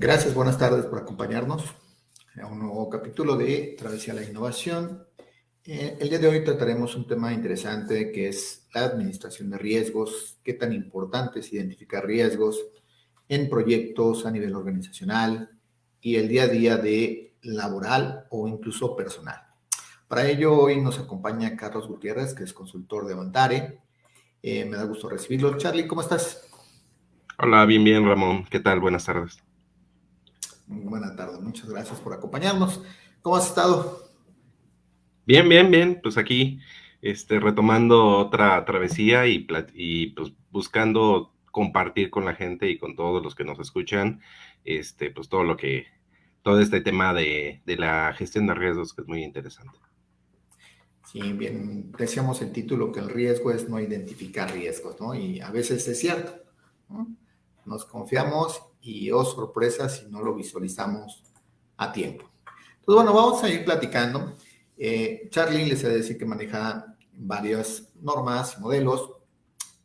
Gracias, buenas tardes por acompañarnos a un nuevo capítulo de Travesía a la Innovación. El día de hoy trataremos un tema interesante que es la administración de riesgos, qué tan importante es identificar riesgos en proyectos a nivel organizacional y el día a día de laboral o incluso personal. Para ello hoy nos acompaña Carlos Gutiérrez, que es consultor de Avantare. Me da gusto recibirlo. Charlie, ¿cómo estás? Hola, bien, bien, Ramón. ¿Qué tal? Buenas tardes. Muy buena tarde, muchas gracias por acompañarnos. ¿Cómo has estado? Bien, bien, bien. Pues aquí, retomando otra travesía pues buscando compartir con la gente y con todos los que nos escuchan, pues todo este tema de la gestión de riesgos que es muy interesante. Sí, bien, decíamos el título que el riesgo es no identificar riesgos, ¿no? Y a veces es cierto, ¿no? Nos confiamos y, oh sorpresa, si no lo visualizamos a tiempo. Entonces, bueno, vamos a ir platicando. Charlie les he de decir que maneja varias normas y modelos.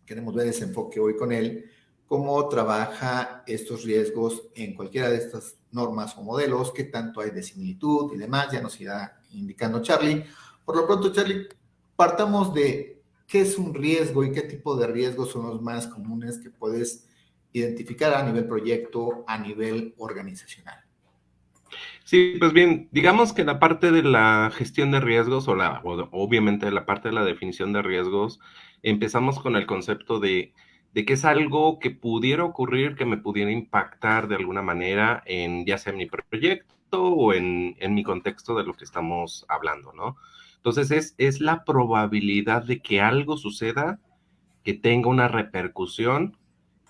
Queremos ver ese enfoque hoy con él, cómo trabaja estos riesgos en cualquiera de estas normas o modelos, qué tanto hay de similitud y demás, ya nos irá indicando Charlie. Por lo pronto, Charlie, partamos de qué es un riesgo y qué tipo de riesgos son los más comunes que puedes identificar a nivel proyecto, a nivel organizacional. Sí, pues bien, digamos que la parte de la gestión de riesgos obviamente la parte de la definición de riesgos, empezamos con el concepto de que es algo que pudiera ocurrir, que me pudiera impactar de alguna manera en ya sea en mi proyecto o en mi contexto de lo que estamos hablando, ¿no? Entonces es la probabilidad de que algo suceda que tenga una repercusión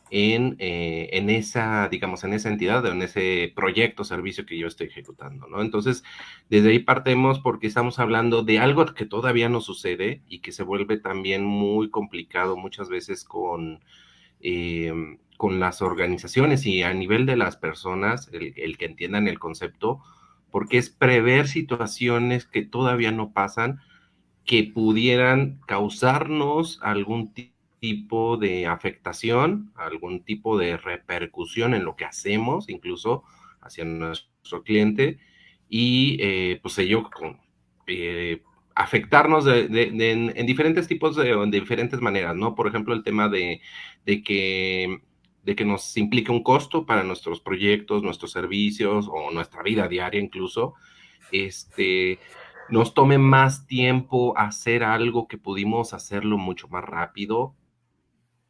en esa, digamos, en esa entidad o en ese proyecto o servicio que yo estoy ejecutando, ¿no? Entonces, desde ahí partemos porque estamos hablando de algo que todavía no sucede y que se vuelve también muy complicado muchas veces con las organizaciones y a nivel de las personas, el que entiendan el concepto, porque es prever situaciones que todavía no pasan que pudieran causarnos algún tipo de afectación, algún tipo de repercusión en lo que hacemos, incluso hacia nuestro cliente, y pues ello eh, afectarnos en diferentes tipos de diferentes maneras, ¿no? Por ejemplo, el tema de que de que nos implique un costo para nuestros proyectos, nuestros servicios o nuestra vida diaria incluso, nos tome más tiempo hacer algo que pudimos hacerlo mucho más rápido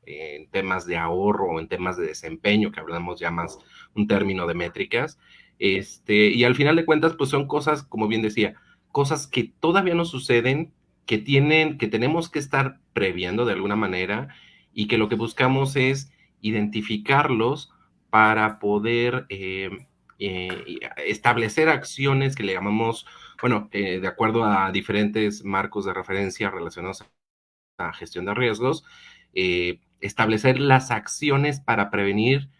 en temas de ahorro o en temas de desempeño, que hablamos ya más un término de métricas. Y al final de cuentas, pues son cosas, como bien decía, cosas que todavía no suceden, que tenemos que estar previendo de alguna manera y que lo que buscamos es identificarlos para poder establecer acciones que le llamamos, bueno, de acuerdo a diferentes marcos de referencia relacionados a gestión de riesgos, establecer las acciones para prevenir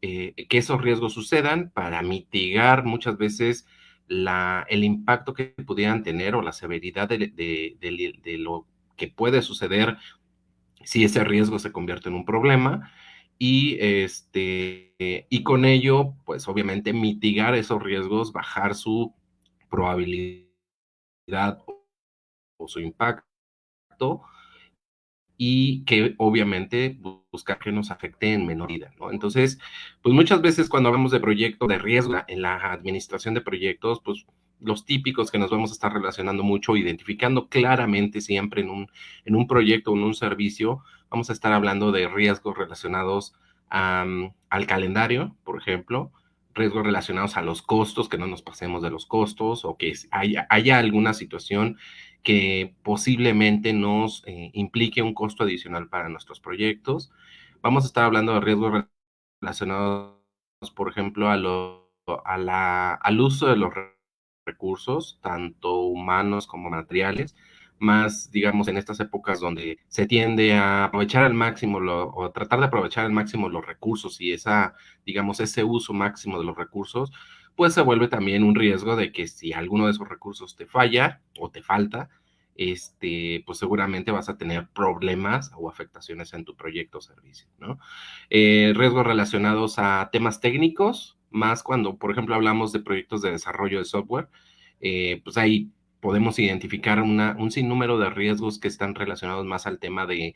que esos riesgos sucedan, para mitigar muchas veces el impacto que pudieran tener o la severidad de lo que puede suceder si ese riesgo se convierte en un problema y con ello, pues obviamente mitigar esos riesgos, bajar su probabilidad o su impacto y que obviamente buscar que nos afecte en menor medida, ¿no? Entonces, pues muchas veces cuando hablamos de proyecto de riesgo en la administración de proyectos, pues los típicos que nos vamos a estar relacionando mucho, identificando claramente siempre en un proyecto o en un servicio, vamos a estar hablando de riesgos relacionados al calendario, por ejemplo, riesgos relacionados a los costos, que no nos pasemos de los costos o que haya alguna situación que posiblemente nos implique un costo adicional para nuestros proyectos. Vamos a estar hablando de riesgos relacionados, por ejemplo, al uso de los recursos, tanto humanos como materiales, más, digamos, en estas épocas donde se tiende a aprovechar al máximo o tratar de aprovechar al máximo los recursos y digamos, ese uso máximo de los recursos, pues se vuelve también un riesgo de que si alguno de esos recursos te falla o te falta, pues seguramente vas a tener problemas o afectaciones en tu proyecto o servicio, ¿no? Riesgos relacionados a temas técnicos, más cuando, por ejemplo, hablamos de proyectos de desarrollo de software, pues ahí podemos identificar un sinnúmero de riesgos que están relacionados más al tema de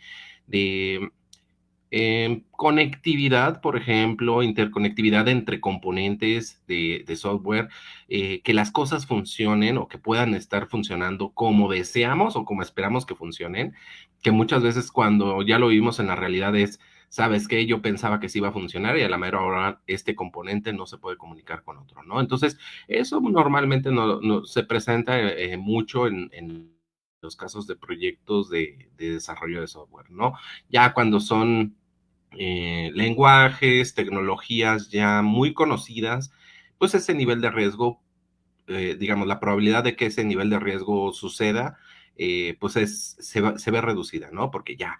conectividad, por ejemplo, interconectividad entre componentes de software, que las cosas funcionen o que puedan estar funcionando como deseamos o como esperamos que funcionen, que muchas veces cuando ya lo vivimos en la realidad es, ¿sabes qué? Yo pensaba que sí iba a funcionar y a la mera hora este componente no se puede comunicar con otro, ¿no? Entonces, eso normalmente no se presenta mucho en los casos de proyectos de desarrollo de software, ¿no? Ya cuando son lenguajes, tecnologías ya muy conocidas, pues ese nivel de riesgo, digamos, la probabilidad de que ese nivel de riesgo suceda, pues se ve reducida, ¿no? Porque ya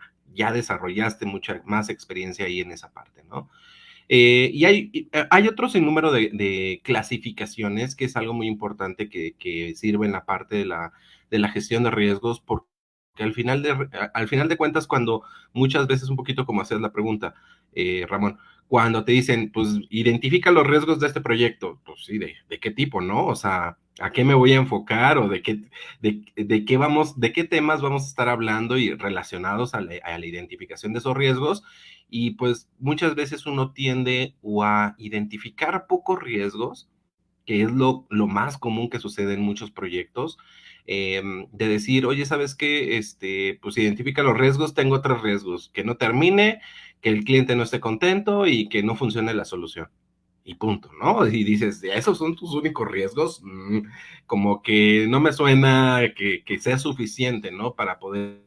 desarrollaste mucha más experiencia ahí en esa parte, ¿no? Y hay otro sinnúmero de clasificaciones que es algo muy importante que sirve en la parte de la gestión de riesgos, porque al final de cuentas, cuando muchas veces, un poquito como hacías la pregunta, Ramón, cuando te dicen, pues identifica los riesgos de este proyecto, pues sí, de qué tipo, ¿no? O sea, ¿a qué me voy a enfocar o de qué temas vamos a estar hablando y relacionados a la identificación de esos riesgos? Y pues muchas veces uno tiende o a identificar pocos riesgos, que es lo más común que sucede en muchos proyectos, de decir, oye, ¿sabes qué? Pues identifica los riesgos, tengo tres riesgos, que no termine, que el cliente no esté contento y que no funcione la solución. Y punto, ¿no? Y dices, ¿esos son tus únicos riesgos? Como que no me suena que sea suficiente, ¿no? Para poder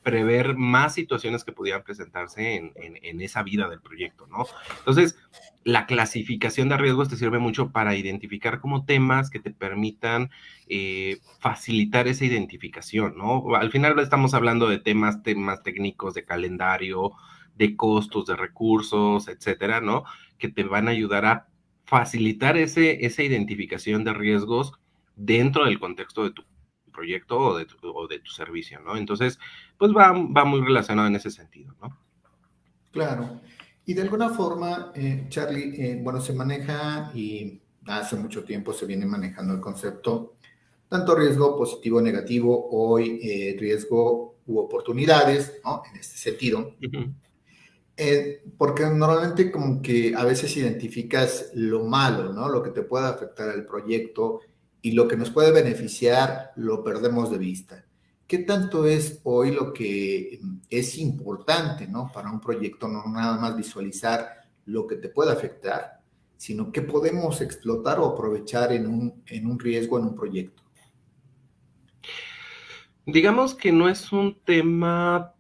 prever más situaciones que pudieran presentarse en esa vida del proyecto, ¿no? Entonces, la clasificación de riesgos te sirve mucho para identificar como temas que te permitan facilitar esa identificación, ¿no? Al final estamos hablando de temas técnicos, de calendario, de costos, de recursos, etcétera, ¿no? Que te van a ayudar a facilitar esa identificación de riesgos dentro del contexto de tu proyecto o de tu servicio, ¿no? Entonces, pues va muy relacionado en ese sentido, ¿no? Claro. Y de alguna forma, Charlie, bueno, se maneja y hace mucho tiempo se viene manejando el concepto, tanto riesgo positivo o negativo, hoy riesgo u oportunidades, ¿no? En este sentido. Uh-huh. Porque normalmente como que a veces identificas lo malo, ¿no? Lo que te puede afectar al proyecto y lo que nos puede beneficiar lo perdemos de vista. ¿Qué tanto es hoy lo que es importante, ¿no? Para un proyecto, no nada más visualizar lo que te puede afectar, sino qué podemos explotar o aprovechar en un riesgo, en un proyecto? Digamos que no es un tema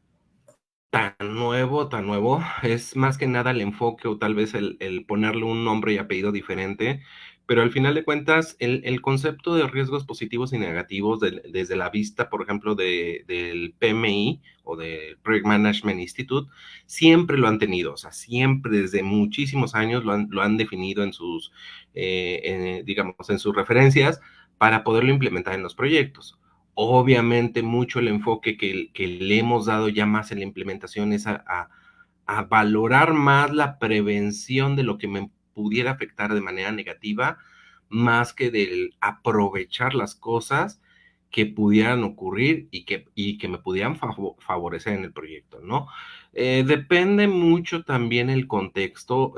tan nuevo, es más que nada el enfoque o tal vez el ponerle un nombre y apellido diferente, pero al final de cuentas el concepto de riesgos positivos y negativos desde la vista, por ejemplo, del PMI o del Project Management Institute, siempre lo han tenido, o sea, siempre desde muchísimos años lo han definido en digamos, en sus referencias para poderlo implementar en los proyectos. Obviamente mucho el enfoque que le hemos dado ya más en la implementación es a valorar más la prevención de lo que me pudiera afectar de manera negativa, más que del aprovechar las cosas que pudieran ocurrir y que me pudieran favorecer en el proyecto, ¿no? Depende mucho también el contexto.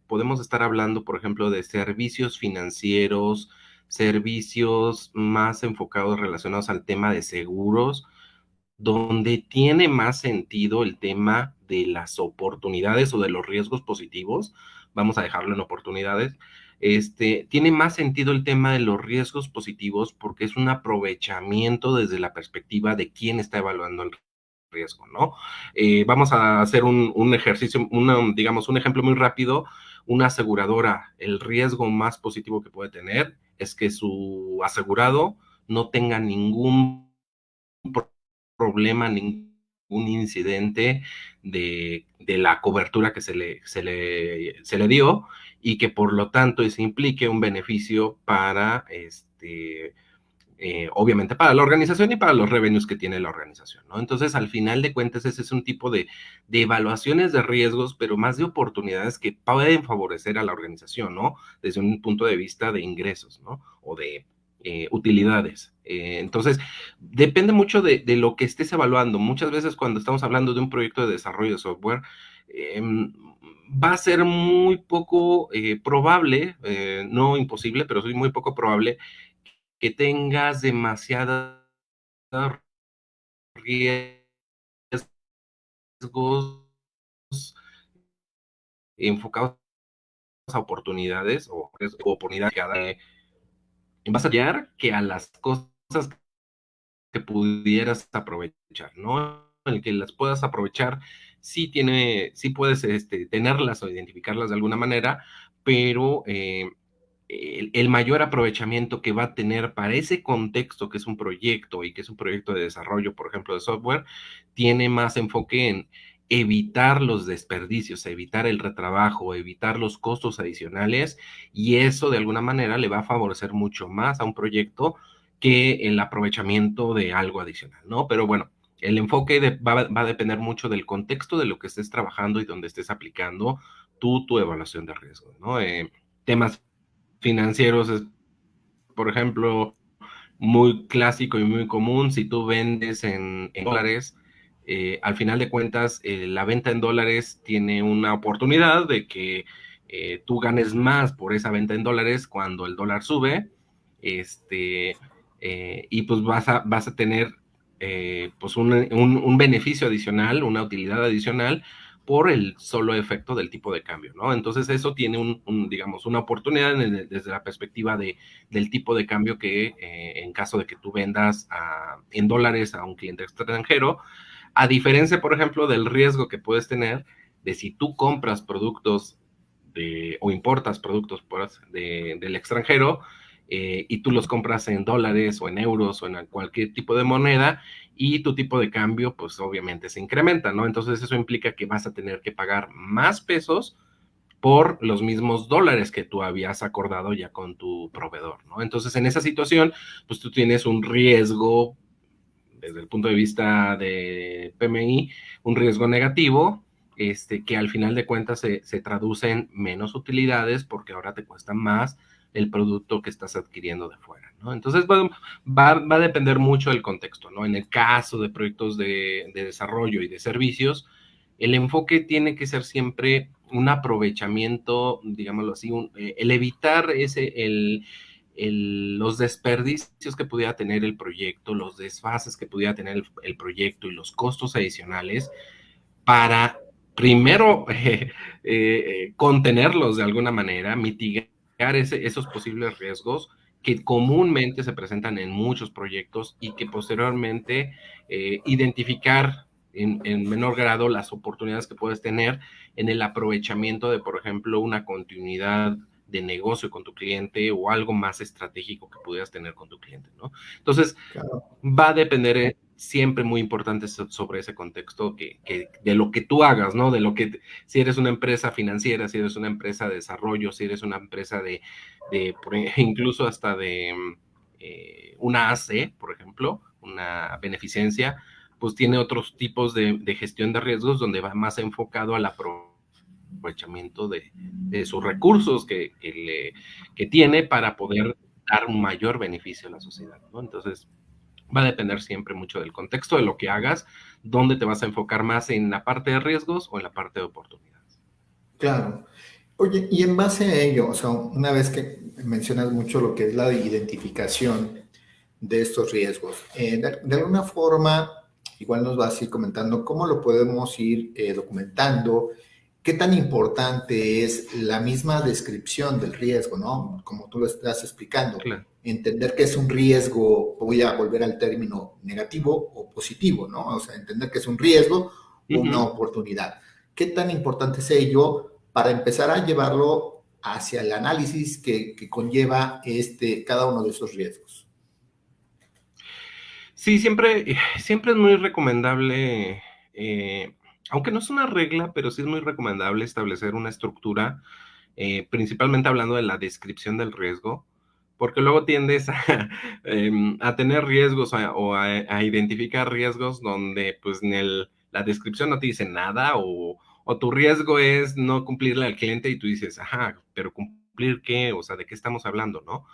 Podemos estar hablando, por ejemplo, de servicios financieros, servicios más enfocados relacionados al tema de seguros, donde tiene más sentido el tema de las oportunidades o de los riesgos positivos, vamos a dejarlo en oportunidades, tiene más sentido el tema de los riesgos positivos porque es un aprovechamiento desde la perspectiva de quién está evaluando el riesgo, ¿no? Vamos a hacer un ejercicio, digamos, un ejemplo muy rápido. Una aseguradora, el riesgo más positivo que puede tener es que su asegurado no tenga ningún problema, ningún incidente de la cobertura que se le dio y que por lo tanto eso implique un beneficio obviamente para la organización y para los revenues que tiene la organización, ¿no? Entonces, al final de cuentas, ese es un tipo de evaluaciones de riesgos, pero más de oportunidades que pueden favorecer a la organización, ¿no? Desde un punto de vista de ingresos, ¿no? O de utilidades. Entonces, depende mucho de lo que estés evaluando. Muchas veces cuando estamos hablando de un proyecto de desarrollo de software, va a ser muy poco probable, no imposible, pero sí muy poco probable que tengas demasiados riesgos enfocados a oportunidades o oportunidades vas a hallar que a las cosas que pudieras aprovechar, ¿no? El que las puedas aprovechar, sí puedes tenerlas o identificarlas de alguna manera, pero el mayor aprovechamiento que va a tener para ese contexto que es un proyecto y que es un proyecto de desarrollo, por ejemplo, de software, tiene más enfoque en evitar los desperdicios, evitar el retrabajo, evitar los costos adicionales, y eso de alguna manera le va a favorecer mucho más a un proyecto que el aprovechamiento de algo adicional, ¿no? Pero bueno, el enfoque va a depender mucho del contexto de lo que estés trabajando y donde estés aplicando tu evaluación de riesgo, ¿no? Temas financieros es, por ejemplo, muy clásico y muy común. Si tú vendes en dólares, al final de cuentas, la venta en dólares tiene una oportunidad de que tú ganes más por esa venta en dólares cuando el dólar sube, y pues vas a tener pues un beneficio adicional, una utilidad adicional por el solo efecto del tipo de cambio, ¿no? Entonces eso tiene digamos, una oportunidad desde la perspectiva del tipo de cambio que en caso de que tú vendas en dólares a un cliente extranjero, a diferencia, por ejemplo, del riesgo que puedes tener de si tú compras productos o importas productos del extranjero, y tú los compras en dólares o en euros o en cualquier tipo de moneda, y tu tipo de cambio pues obviamente se incrementa, ¿no? Entonces eso implica que vas a tener que pagar más pesos por los mismos dólares que tú habías acordado ya con tu proveedor, ¿no? Entonces, en esa situación, pues tú tienes un riesgo desde el punto de vista de PMI, un riesgo negativo, que al final de cuentas se traduce en menos utilidades porque ahora te cuesta más el producto que estás adquiriendo de fuera, ¿no? Entonces, bueno, va a depender mucho del contexto, ¿no? En el caso de proyectos de desarrollo y de servicios, el enfoque tiene que ser siempre un aprovechamiento, digámoslo así, el evitar los desperdicios que pudiera tener el proyecto, los desfases que pudiera tener el proyecto y los costos adicionales para primero contenerlos de alguna manera, mitigar esos posibles riesgos que comúnmente se presentan en muchos proyectos y que posteriormente identificar en menor grado las oportunidades que puedes tener en el aprovechamiento de, por ejemplo, una continuidad de negocio con tu cliente o algo más estratégico que pudieras tener con tu cliente, ¿no? Entonces, Claro. va a depender siempre muy importante sobre ese contexto de lo que tú hagas, ¿no? Si eres una empresa financiera, si eres una empresa de desarrollo, si eres una empresa incluso hasta de una AC, por ejemplo, una beneficencia, pues tiene otros tipos de gestión de riesgos donde va más enfocado al aprovechamiento de sus recursos que tiene para poder dar un mayor beneficio a la sociedad, ¿no? Entonces, va a depender siempre mucho del contexto de lo que hagas, dónde te vas a enfocar más en la parte de riesgos o en la parte de oportunidades. Claro. Oye, y en base a ello, o sea, una vez que mencionas mucho lo que es la identificación de estos riesgos, de alguna forma, igual nos vas a ir comentando cómo lo podemos ir documentando, qué tan importante es la misma descripción del riesgo, ¿no? Como tú lo estás explicando, Claro. entender que es un riesgo, voy a volver al término negativo o positivo, ¿no? O sea, entender que es un riesgo o una oportunidad. ¿Qué tan importante es ello para empezar a llevarlo hacia el análisis que conlleva cada uno de esos riesgos? Sí, siempre es muy recomendable, aunque no es una regla, pero sí es muy recomendable establecer una estructura, principalmente hablando de la descripción del riesgo, porque luego tiendes a tener riesgos o a identificar riesgos donde pues la descripción no te dice nada o tu riesgo es no cumplirle al cliente y tú dices, ajá, pero cumplir qué, o sea, ¿de qué estamos hablando, no?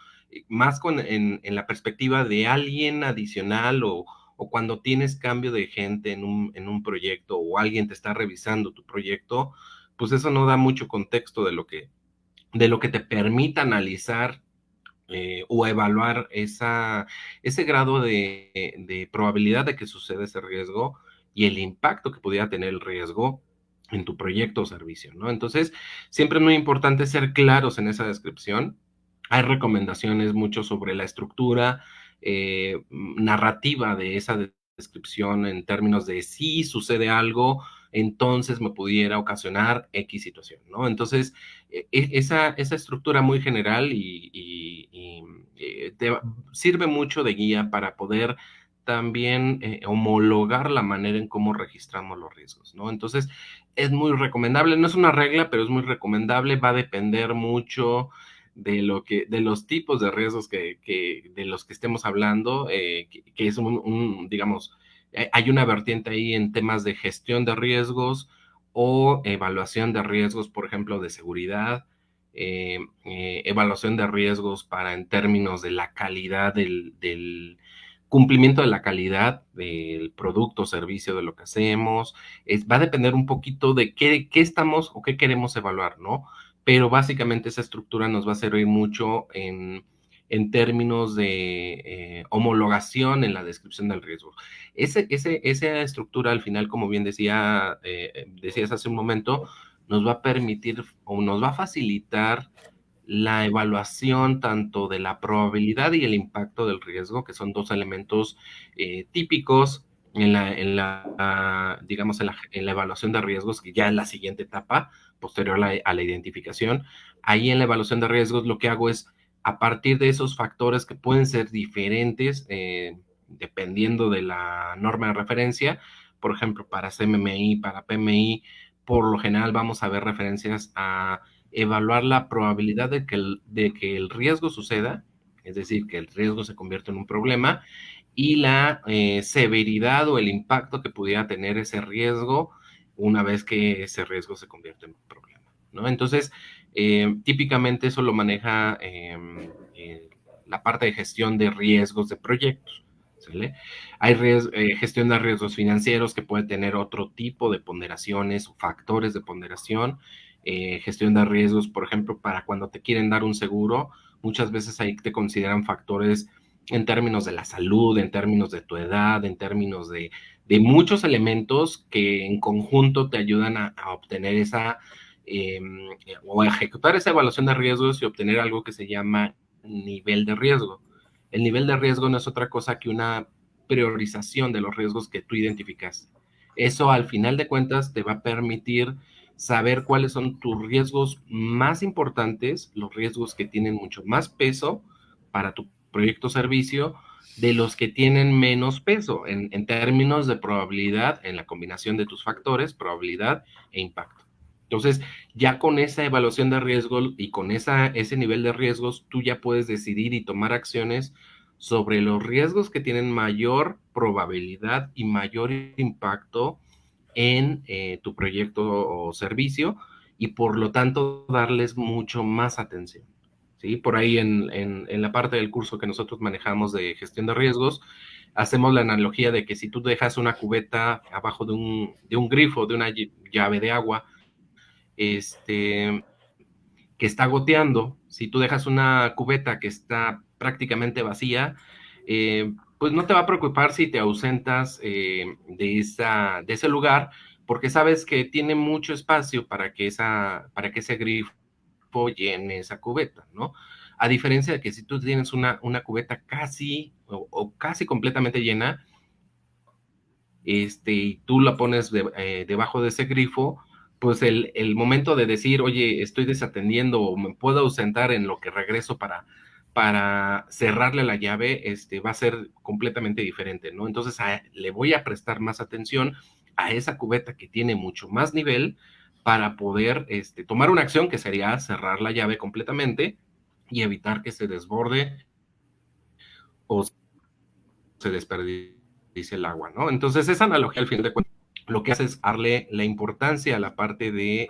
Más en la perspectiva de alguien adicional o cuando tienes cambio de gente en un proyecto o alguien te está revisando tu proyecto, pues eso no da mucho contexto de lo que te permita analizar o evaluar ese grado de probabilidad de que suceda ese riesgo y el impacto que pudiera tener el riesgo en tu proyecto o servicio, ¿no? Entonces, siempre es muy importante ser claros en esa descripción. Hay recomendaciones mucho sobre la estructura narrativa de esa descripción en términos de si sucede algo, entonces me pudiera ocasionar X situación, ¿no? Entonces, esa estructura muy general te sirve mucho de guía para poder también homologar la manera en cómo registramos los riesgos, ¿no? Entonces, es muy recomendable, no es una regla, pero es muy recomendable, va a depender mucho de los tipos de riesgos de los que estemos hablando, que es digamos, hay una vertiente ahí en temas de gestión de riesgos o evaluación de riesgos, por ejemplo, de seguridad, evaluación de riesgos para en términos de la calidad del cumplimiento de la calidad del producto o servicio de lo que hacemos. Va a depender un poquito de qué estamos o qué queremos evaluar, ¿no? Pero básicamente esa estructura nos va a servir mucho en términos de homologación en la descripción del riesgo. Esa estructura al final, como bien decías hace un momento, nos va a permitir o nos va a facilitar la evaluación tanto de la probabilidad y el impacto del riesgo, que son dos elementos típicos digamos, en la evaluación de riesgos, que ya es la siguiente etapa, posterior a la identificación. Ahí en la evaluación de riesgos lo que hago es, a partir de esos factores que pueden ser diferentes, dependiendo de la norma de referencia, por ejemplo, para CMMI, para PMI, por lo general vamos a ver referencias a evaluar la probabilidad de que el riesgo suceda, es decir, que el riesgo se convierta en un problema, y la severidad o el impacto que pudiera tener ese riesgo una vez que ese riesgo se convierte en un problema, ¿no? Entonces, típicamente eso lo maneja la parte de gestión de riesgos de proyectos, ¿sale? Hay gestión de riesgos financieros que puede tener otro tipo de ponderaciones o factores de ponderación. Gestión de riesgos, por ejemplo, para cuando te quieren dar un seguro, muchas veces ahí te consideran factores en términos de la salud, en términos de tu edad, en términos de muchos elementos que en conjunto te ayudan a obtener o a ejecutar esa evaluación de riesgos y obtener algo que se llama nivel de riesgo. El nivel de riesgo no es otra cosa que una priorización de los riesgos que tú identificas. Eso al final de cuentas te va a permitir saber cuáles son tus riesgos más importantes, los riesgos que tienen mucho más peso para tu proyecto o servicio, de los que tienen menos peso en términos de probabilidad, en la combinación de tus factores, probabilidad e impacto. Entonces, ya con esa evaluación de riesgo y con ese nivel de riesgos, tú ya puedes decidir y tomar acciones sobre los riesgos que tienen mayor probabilidad y mayor impacto en tu proyecto o servicio y por lo tanto darles mucho más atención. ¿Sí? Por ahí en la parte del curso que nosotros manejamos de gestión de riesgos, hacemos la analogía de que si tú dejas una cubeta abajo de un grifo, de una llave de agua, que está goteando, si tú dejas una cubeta que está prácticamente vacía, pues no te va a preocupar si te ausentas de ese lugar, porque sabes que tiene mucho espacio para que ese grifo llene esa cubeta, ¿no? A diferencia de que si tú tienes una cubeta casi o casi completamente llena, y tú la pones debajo de ese grifo, pues el momento de decir, oye, estoy desatendiendo o me puedo ausentar en lo que regreso para cerrarle la llave, va a ser completamente diferente, ¿no? Entonces le voy a prestar más atención a esa cubeta que tiene mucho más nivel para poder tomar una acción que sería cerrar la llave completamente y evitar que se desborde o se desperdicie el agua, ¿no? Entonces, esa analogía, al fin de cuentas, lo que hace es darle la importancia a la parte de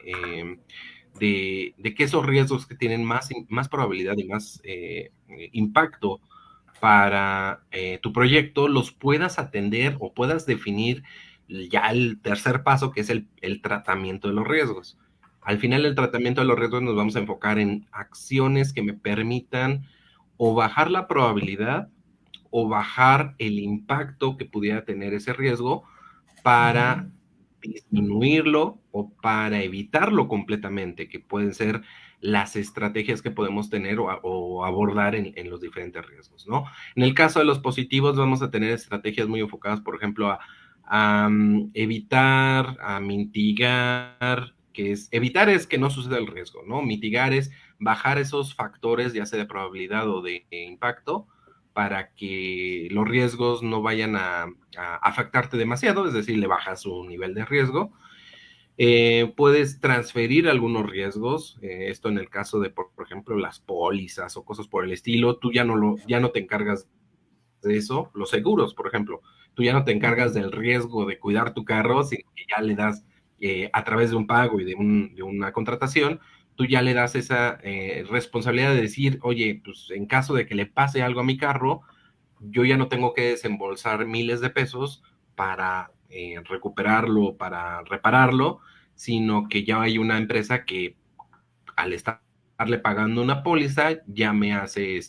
que esos riesgos que tienen más probabilidad y más impacto para tu proyecto los puedas atender o puedas definir ya el tercer paso, que es el tratamiento de los riesgos. Al final, el tratamiento de los riesgos nos vamos a enfocar en acciones que me permitan o bajar la probabilidad o bajar el impacto que pudiera tener ese riesgo para disminuirlo o para evitarlo completamente, que pueden ser las estrategias que podemos tener o abordar en los diferentes riesgos, ¿no? En el caso de los positivos, vamos a tener estrategias muy enfocadas, por ejemplo, a evitar, a mitigar, evitar es que no suceda el riesgo, ¿no? Mitigar es bajar esos factores, ya sea de probabilidad o de impacto, para que los riesgos no vayan a afectarte demasiado, es decir, le bajas su nivel de riesgo. Puedes transferir algunos riesgos, esto en el caso de, por ejemplo, las pólizas o cosas por el estilo, tú ya no te encargas de eso, los seguros, por ejemplo, tú ya no te encargas del riesgo de cuidar tu carro, sino que ya le das, a través de un pago y de una contratación, tú ya le das esa responsabilidad de decir, oye, pues en caso de que le pase algo a mi carro, yo ya no tengo que desembolsar miles de pesos para recuperarlo, para repararlo, sino que ya hay una empresa que al estarle pagando una póliza ya me hace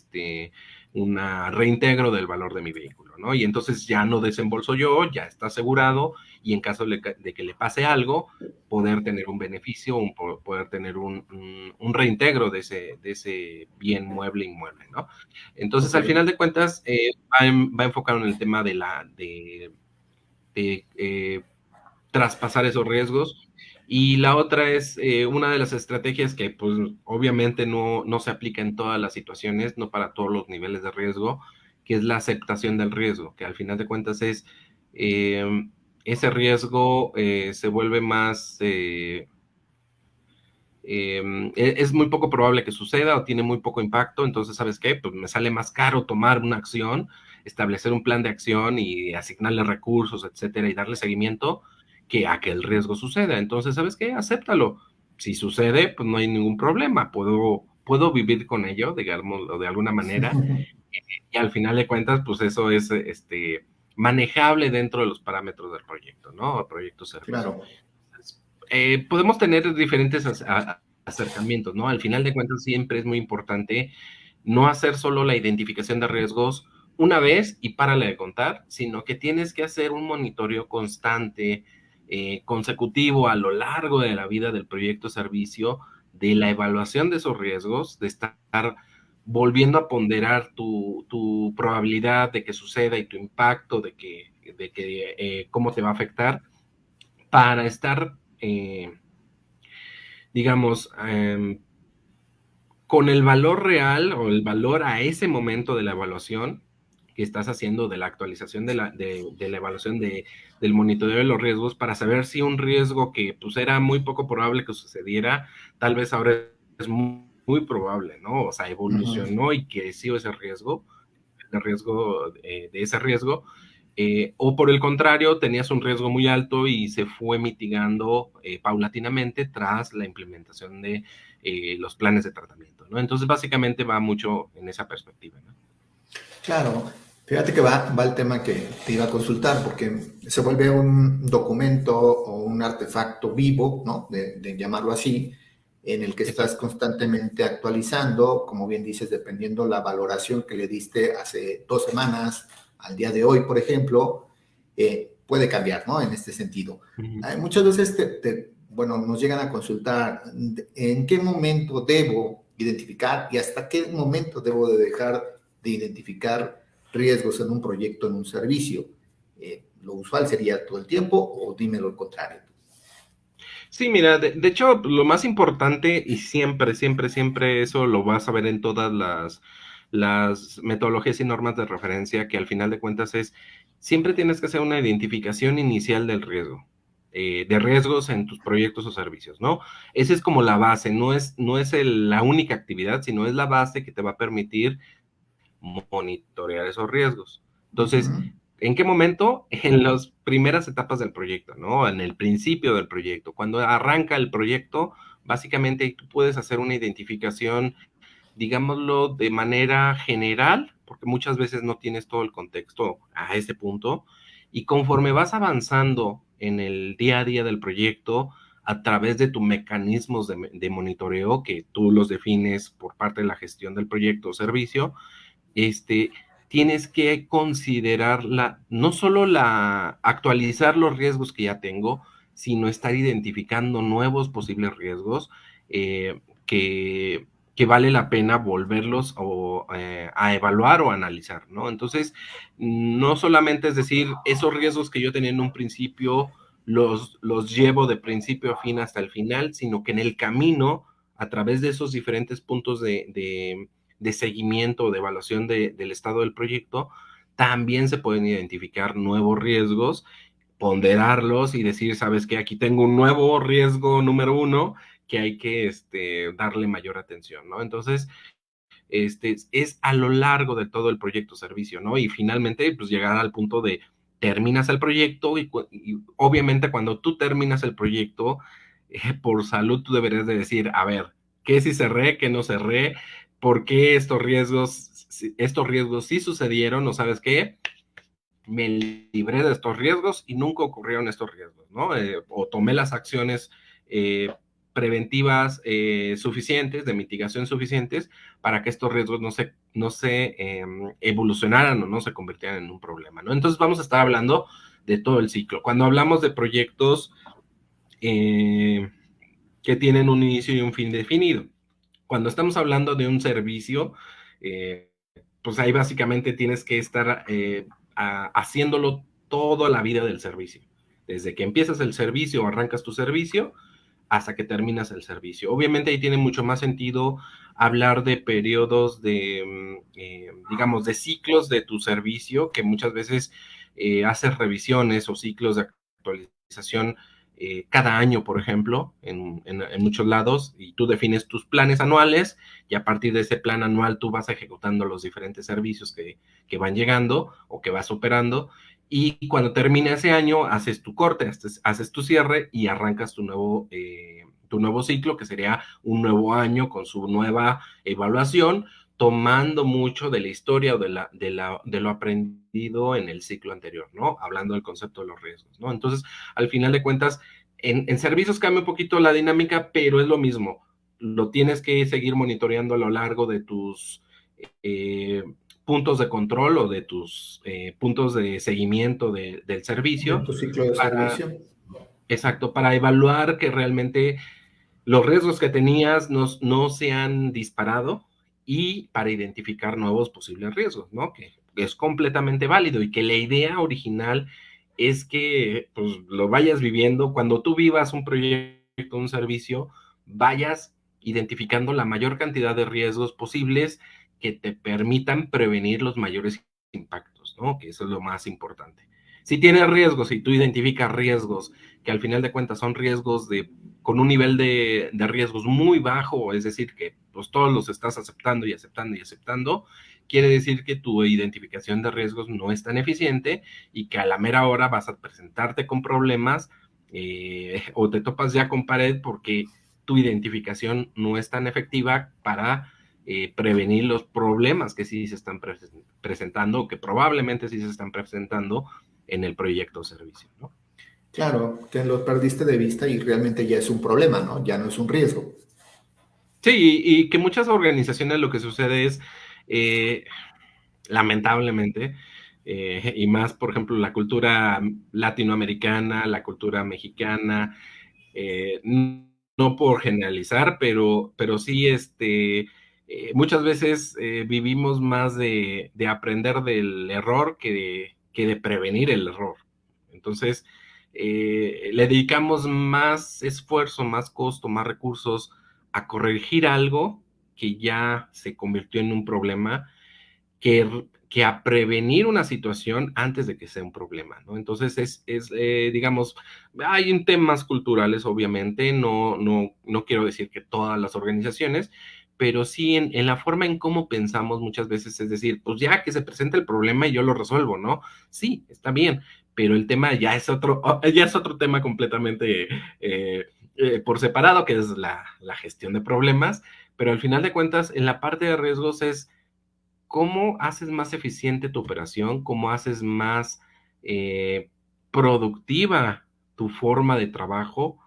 una reintegro del valor de mi vehículo, ¿no? Y entonces ya no desembolso yo, ya está asegurado y en caso de que le pase algo, poder tener un beneficio, poder tener un reintegro de ese bien mueble inmueble, ¿no? Entonces, Ok. al final de cuentas, va enfocado en el tema de traspasar esos riesgos. Y la otra es una de las estrategias que pues obviamente no se aplica en todas las situaciones, no para todos los niveles de riesgo, que es la aceptación del riesgo, que al final de cuentas eh, ese riesgo se vuelve más, es muy poco probable que suceda o tiene muy poco impacto, entonces, ¿sabes qué? Pues me sale más caro tomar una acción, establecer un plan de acción y asignarle recursos, etcétera, y darle seguimiento, que a que el riesgo suceda. Entonces, ¿sabes qué? Acéptalo. Si sucede, pues no hay ningún problema, puedo vivir con ello, digamos, de alguna manera, y al final de cuentas, pues eso es manejable dentro de los parámetros del proyecto, ¿no? El proyecto servicio. Claro. Podemos tener diferentes acercamientos, ¿no? Al final de cuentas siempre es muy importante no hacer solo la identificación de riesgos una vez y párale de contar, sino que tienes que hacer un monitoreo constante, consecutivo a lo largo de la vida del proyecto servicio, de la evaluación de esos riesgos, de estar volviendo a ponderar tu probabilidad de que suceda y tu impacto de que cómo te va a afectar para estar digamos, con el valor real o el valor a ese momento de la evaluación que estás haciendo de la actualización de la evaluación del monitoreo de los riesgos para saber si un riesgo que pues era muy poco probable que sucediera, tal vez ahora es muy probable, ¿no? O sea, evolucionó y creció ese riesgo, de ese riesgo, o por el contrario, tenías un riesgo muy alto y se fue mitigando paulatinamente tras la implementación de los planes de tratamiento, ¿no? Entonces, básicamente va mucho en esa perspectiva, ¿no? Claro, fíjate que va el tema que te iba a consultar, porque se vuelve un documento o un artefacto vivo, ¿no? De llamarlo así, en el que estás Exacto. constantemente actualizando, como bien dices, dependiendo la valoración que le diste hace 2 semanas al día de hoy, por ejemplo, puede cambiar, ¿no? En este sentido. Uh-huh. Muchas veces, bueno, nos llegan a consultar en qué momento debo identificar y hasta qué momento debo de dejar de identificar riesgos en un proyecto, en un servicio. Lo usual sería todo el tiempo o dime lo contrario. Sí, mira, de hecho, lo más importante y siempre eso lo vas a ver en todas las metodologías y normas de referencia, que al final de cuentas siempre tienes que hacer una identificación inicial del riesgo. de riesgos en tus proyectos o servicios, ¿no? Esa es como la base, no es la única actividad, sino es la base que te va a permitir monitorear esos riesgos. Entonces, Ujú. ¿en qué momento? En las primeras etapas del proyecto, ¿no? En el principio del proyecto. Cuando arranca el proyecto, básicamente tú puedes hacer una identificación, digámoslo, de manera general, porque muchas veces no tienes todo el contexto a ese punto, y conforme vas avanzando en el día a día del proyecto, a través de tus mecanismos de monitoreo, que tú los defines por parte de la gestión del proyecto o servicio, este, tienes que considerar no solo actualizar los riesgos que ya tengo, sino estar identificando nuevos posibles riesgos que vale la pena volverlos a evaluar o analizar, ¿no? Entonces, no solamente es decir, esos riesgos que yo tenía en un principio los llevo de principio a fin hasta el final, sino que en el camino, a través de esos diferentes puntos de seguimiento o de evaluación del estado del proyecto, también se pueden identificar nuevos riesgos, ponderarlos y decir, sabes que aquí tengo un nuevo riesgo número 1 que hay que darle mayor atención, ¿no? Entonces, es a lo largo de todo el proyecto servicio, ¿no? Y finalmente, pues llegar al punto de terminas el proyecto y obviamente cuando tú terminas el proyecto, por salud tú deberías de decir, a ver, ¿qué sí cerré, qué no cerré? ¿Por qué estos riesgos sí sucedieron? ¿No sabes qué? Me libré de estos riesgos y nunca ocurrieron estos riesgos, ¿no? O tomé las acciones eh, preventivas suficientes, de mitigación suficientes, para que estos riesgos no se evolucionaran o no se convirtieran en un problema, ¿no? Entonces vamos a estar hablando de todo el ciclo. Cuando hablamos de proyectos eh, que tienen un inicio y un fin definido, cuando estamos hablando de un servicio, eh, pues ahí básicamente tienes que estar haciéndolo toda la vida del servicio. Desde que empiezas el servicio o arrancas tu servicio hasta que terminas el servicio. Obviamente ahí tiene mucho más sentido hablar de periodos digamos, de ciclos de tu servicio, que muchas veces haces revisiones o ciclos de actualización cada año, por ejemplo, en muchos lados, y tú defines tus planes anuales y a partir de ese plan anual tú vas ejecutando los diferentes servicios que van llegando o que vas operando, y cuando termina ese año haces tu corte, haces tu cierre y arrancas tu nuevo ciclo, que sería un nuevo año con su nueva evaluación, tomando mucho de la historia o de lo aprendido en el ciclo anterior, ¿no? Hablando del concepto de los riesgos, ¿no? Entonces, al final de cuentas, en servicios cambia un poquito la dinámica, pero es lo mismo. Lo tienes que seguir monitoreando a lo largo de tus eh, puntos de control o de tus puntos de seguimiento del De servicio tu ciclo de para, servicio. exacto, para evaluar que realmente los riesgos que tenías no se han disparado y para identificar nuevos posibles riesgos, ¿no? Que es completamente válido y que la idea original es que pues, lo vayas viviendo. Cuando tú vivas un proyecto, un servicio, vayas identificando la mayor cantidad de riesgos posibles que te permitan prevenir los mayores impactos, ¿no? Que eso es lo más importante. Si tienes riesgos, si tú identificas riesgos que al final de cuentas son riesgos con un nivel de riesgos muy bajo, es decir, que pues todos los estás aceptando y aceptando y aceptando, quiere decir que tu identificación de riesgos no es tan eficiente y que a la mera hora vas a presentarte con problemas o te topas ya con pared porque tu identificación no es tan efectiva para prevenir los problemas que sí se están presentando o que probablemente sí se están presentando en el proyecto o servicio, ¿no? Claro, te lo perdiste de vista y realmente ya es un problema, ¿no? Ya no es un riesgo. Sí, y que muchas organizaciones lo que sucede es, eh, lamentablemente, y más, por ejemplo, la cultura latinoamericana, la cultura mexicana, no por generalizar, pero sí, muchas veces vivimos más de aprender del error que de prevenir el error. Entonces, le dedicamos más esfuerzo, más costo, más recursos a corregir algo que ya se convirtió en un problema que a prevenir una situación antes de que sea un problema, ¿no? Entonces digamos, hay temas culturales, obviamente, no quiero decir que todas las organizaciones, pero sí en la forma en cómo pensamos muchas veces, es decir, pues ya que se presenta el problema y yo lo resuelvo, ¿no? Sí, está bien, pero el tema ya es otro tema completamente por separado, que es la gestión de problemas, pero al final de cuentas, en la parte de riesgos es cómo haces más eficiente tu operación, cómo haces más eh, productiva tu forma de trabajo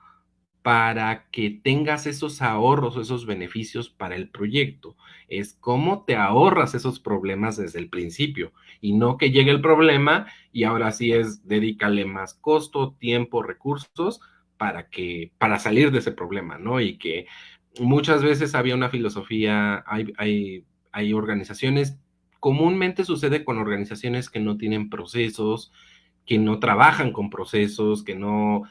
para que tengas esos ahorros o esos beneficios para el proyecto. Es cómo te ahorras esos problemas desde el principio y no que llegue el problema y ahora sí es dedícale más costo, tiempo, recursos para salir de ese problema, ¿no? Y que muchas veces había una filosofía, hay organizaciones, comúnmente sucede con organizaciones que no tienen procesos, que no trabajan con procesos, que no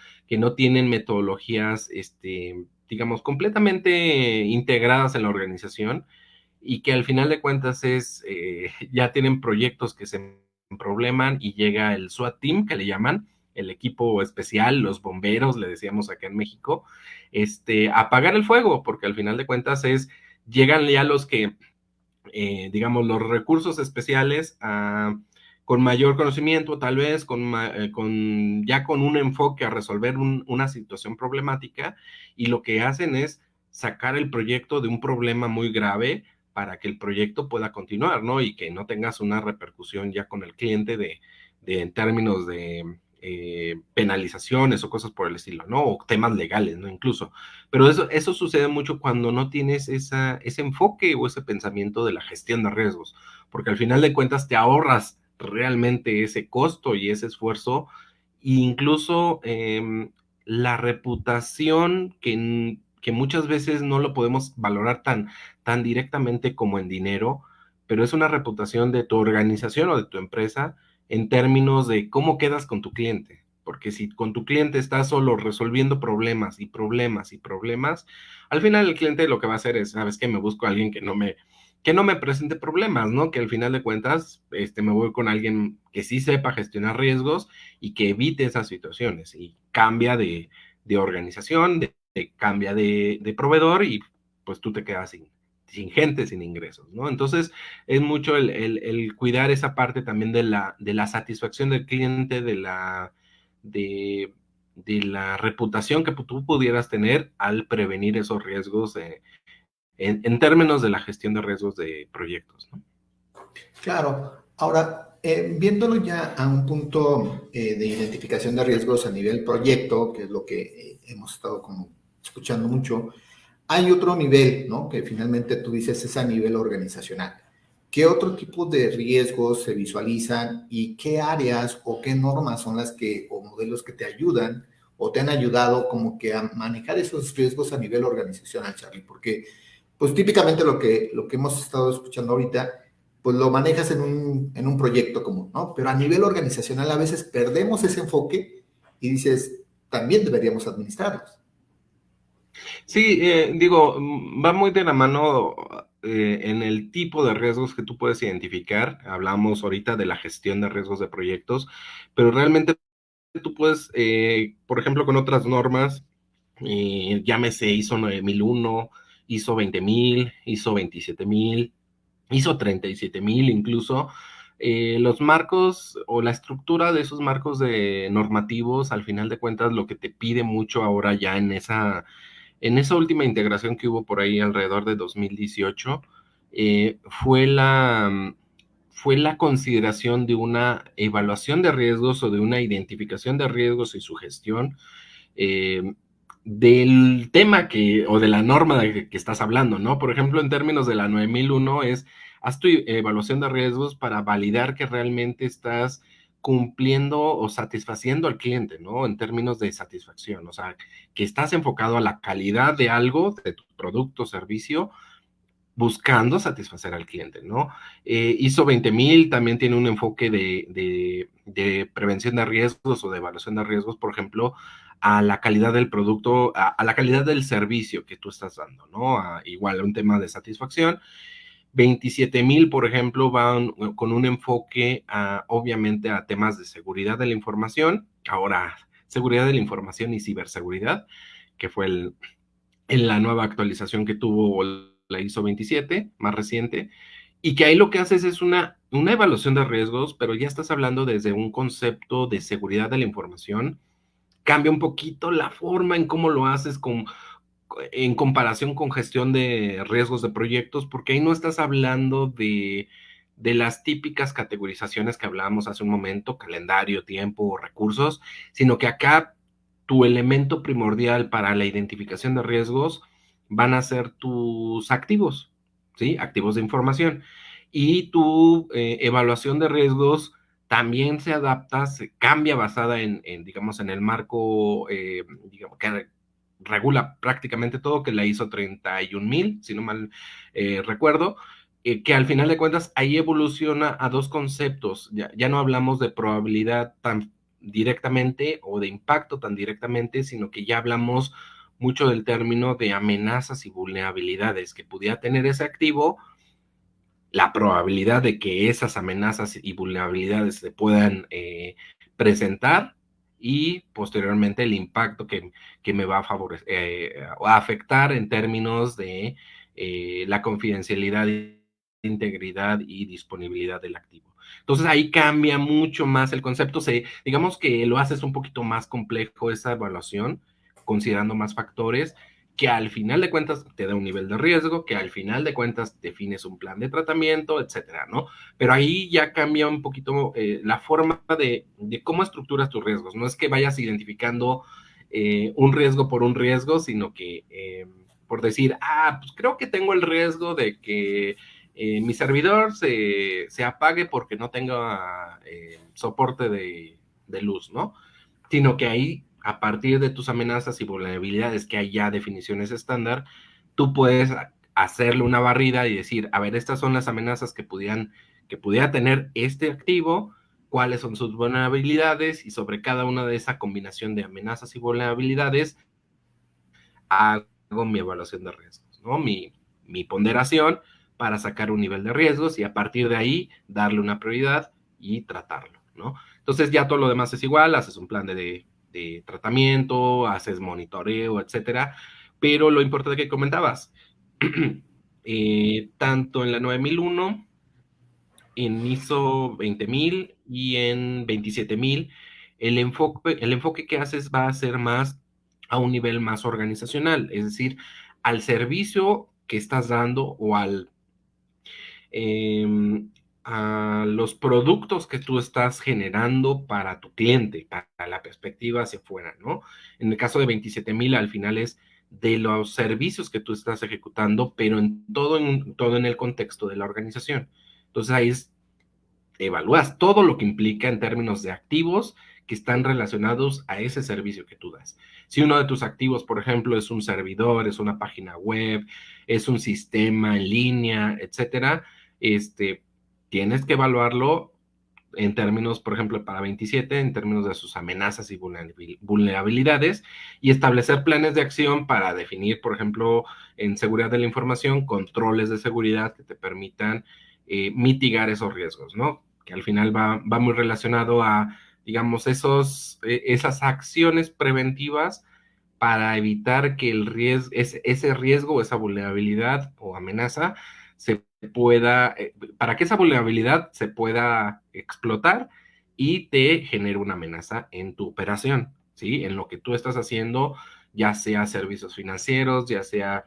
tienen metodologías, digamos, completamente integradas en la organización y que al final de cuentas ya tienen proyectos que se probleman y llega el SWAT team, que le llaman, el equipo especial, los bomberos, le decíamos acá en México, a apagar el fuego, porque al final de cuentas llegan ya los que digamos, los recursos especiales con mayor conocimiento, tal vez, ya con un enfoque a resolver una situación problemática, y lo que hacen es sacar el proyecto de un problema muy grave para que el proyecto pueda continuar, ¿no? Y que no tengas una repercusión ya con el cliente en términos de penalizaciones o cosas por el estilo, ¿no? O temas legales, ¿no? Incluso. Pero eso sucede mucho cuando no tienes ese enfoque o ese pensamiento de la gestión de riesgos, porque al final de cuentas te ahorras realmente ese costo y ese esfuerzo, e incluso la reputación que muchas veces no lo podemos valorar tan directamente como en dinero, pero es una reputación de tu organización o de tu empresa en términos de cómo quedas con tu cliente. Porque si con tu cliente estás solo resolviendo problemas y problemas y problemas, al final el cliente lo que va a hacer es, ¿sabes qué? Me busco a alguien que no me presente problemas, ¿no? Que al final de cuentas, me voy con alguien que sí sepa gestionar riesgos y que evite esas situaciones y cambia de organización, cambia de proveedor y pues tú te quedas sin gente, sin ingresos, ¿no? Entonces, es mucho el cuidar esa parte también de la satisfacción del cliente, de, de la reputación que tú pudieras tener al prevenir esos riesgos en términos de la gestión de riesgos de proyectos, ¿no? Claro. Ahora, viéndolo ya a un punto de identificación de riesgos a nivel proyecto, que es lo que hemos estado como escuchando mucho, hay otro nivel, ¿no? Que finalmente tú dices es a nivel organizacional. ¿Qué otro tipo de riesgos se visualizan y qué áreas o qué normas son las o modelos que te ayudan o te han ayudado como que a manejar esos riesgos a nivel organizacional, Charlie? Porque, pues típicamente lo que hemos estado escuchando ahorita, pues lo manejas en un proyecto común, ¿no? Pero a nivel organizacional a veces perdemos ese enfoque y dices, también deberíamos administrarlos. Sí, digo, va muy de la mano en el tipo de riesgos que tú puedes identificar. Hablamos ahorita de la gestión de riesgos de proyectos, pero realmente tú puedes, por ejemplo, con otras normas, llámese ISO 9001, ISO 20000, ISO 27000, ISO 37000 incluso, los marcos o la estructura de esos marcos de normativos, al final de cuentas, lo que te pide mucho ahora ya en esa última integración que hubo por ahí alrededor de 2018, fue la consideración de una evaluación de riesgos o de una identificación de riesgos y su gestión eh, del tema o de la norma de que estás hablando, ¿no? Por ejemplo, en términos de la 9001 haz tu evaluación de riesgos para validar que realmente estás cumpliendo o satisfaciendo al cliente, ¿no? En términos de satisfacción, o sea, que estás enfocado a la calidad de algo, de tu producto o servicio, buscando satisfacer al cliente, ¿no? ISO 20000 también tiene un enfoque de prevención de riesgos o de evaluación de riesgos, por ejemplo, a la calidad del producto, a la calidad del servicio que tú estás dando, ¿no? Igual un tema de satisfacción. 27,000, por ejemplo, van con un enfoque obviamente a temas de seguridad de la información, ahora seguridad de la información y ciberseguridad, que fue la nueva actualización que tuvo la ISO 27, más reciente, y que ahí lo que haces es una evaluación de riesgos, pero ya estás hablando desde un concepto de seguridad de la información. Cambia un poquito la forma en cómo lo haces en comparación con gestión de riesgos de proyectos, porque ahí no estás hablando de las típicas categorizaciones que hablábamos hace un momento, calendario, tiempo, recursos, sino que acá tu elemento primordial para la identificación de riesgos van a ser tus activos, ¿sí? Activos de información. Y tu evaluación de riesgos también se adapta, se cambia basada digamos, en el marco, digamos, que regula prácticamente todo, que la hizo 31,000, si no mal recuerdo, que al final de cuentas ahí evoluciona a dos conceptos. Ya no hablamos de probabilidad tan directamente o de impacto tan directamente, sino que ya hablamos mucho del término de amenazas y vulnerabilidades que pudiera tener ese activo, la probabilidad de que esas amenazas y vulnerabilidades se puedan presentar y posteriormente el impacto que me va a favorecer, a afectar en términos de la confidencialidad, integridad y disponibilidad del activo. Entonces ahí cambia mucho más el concepto, digamos que lo haces un poquito más complejo esa evaluación, considerando más factores, que al final de cuentas te da un nivel de riesgo, que al final de cuentas defines un plan de tratamiento, etcétera, ¿no? Pero ahí ya cambia un poquito la forma de cómo estructuras tus riesgos. No es que vayas identificando un riesgo por un riesgo, sino que por decir, pues creo que tengo el riesgo de que mi servidor se apague porque no tenga soporte de luz, ¿no? Sino que ahí, a partir de tus amenazas y vulnerabilidades, que hay ya definiciones estándar, tú puedes hacerle una barrida y decir, a ver, estas son las amenazas que pudiera tener este activo, cuáles son sus vulnerabilidades, y sobre cada una de esa combinación de amenazas y vulnerabilidades, hago mi evaluación de riesgos, ¿no? Mi ponderación para sacar un nivel de riesgos y a partir de ahí darle una prioridad y tratarlo, ¿no? Entonces ya todo lo demás es igual, haces un plan de tratamiento, haces monitoreo, etcétera, pero lo importante que comentabas, tanto en la 9001, en ISO 20,000 y en 27,000, el enfoque que haces va a ser más a un nivel más organizacional, es decir, al servicio que estás dando o eh, a los productos que tú estás generando para tu cliente, para la perspectiva hacia afuera, ¿no? En el caso de 27,000, al final es de los servicios que tú estás ejecutando, pero todo en el contexto de la organización. Entonces ahí evalúas todo lo que implica en términos de activos que están relacionados a ese servicio que tú das. Si uno de tus activos, por ejemplo, es un servidor, es una página web, es un sistema en línea, etcétera, tienes que evaluarlo en términos, por ejemplo, para 27, en términos de sus amenazas y vulnerabilidades, y establecer planes de acción para definir, por ejemplo, en seguridad de la información, controles de seguridad que te permitan mitigar esos riesgos, ¿no? Que al final va muy relacionado a, digamos, esas acciones preventivas para evitar que ese riesgo o esa vulnerabilidad o amenaza se pueda, para que esa vulnerabilidad se pueda explotar y te genere una amenaza en tu operación, ¿sí? En lo que tú estás haciendo, ya sea servicios financieros, ya sea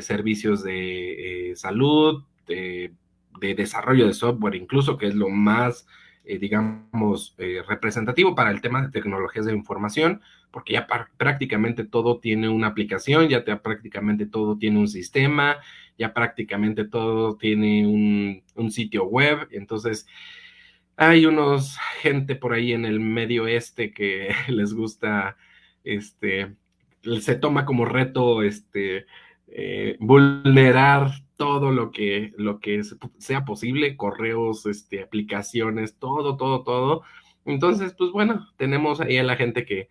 servicios de salud, de desarrollo de software, incluso, que es lo más, digamos, representativo para el tema de tecnologías de información, porque ya prácticamente todo tiene una aplicación, prácticamente todo tiene un sistema, ya prácticamente todo tiene un sitio web. Entonces hay gente por ahí en el medio que les gusta, se toma como reto, vulnerar todo lo que sea posible, correos, aplicaciones, todo, todo, todo. Entonces, pues bueno, tenemos ahí a la gente que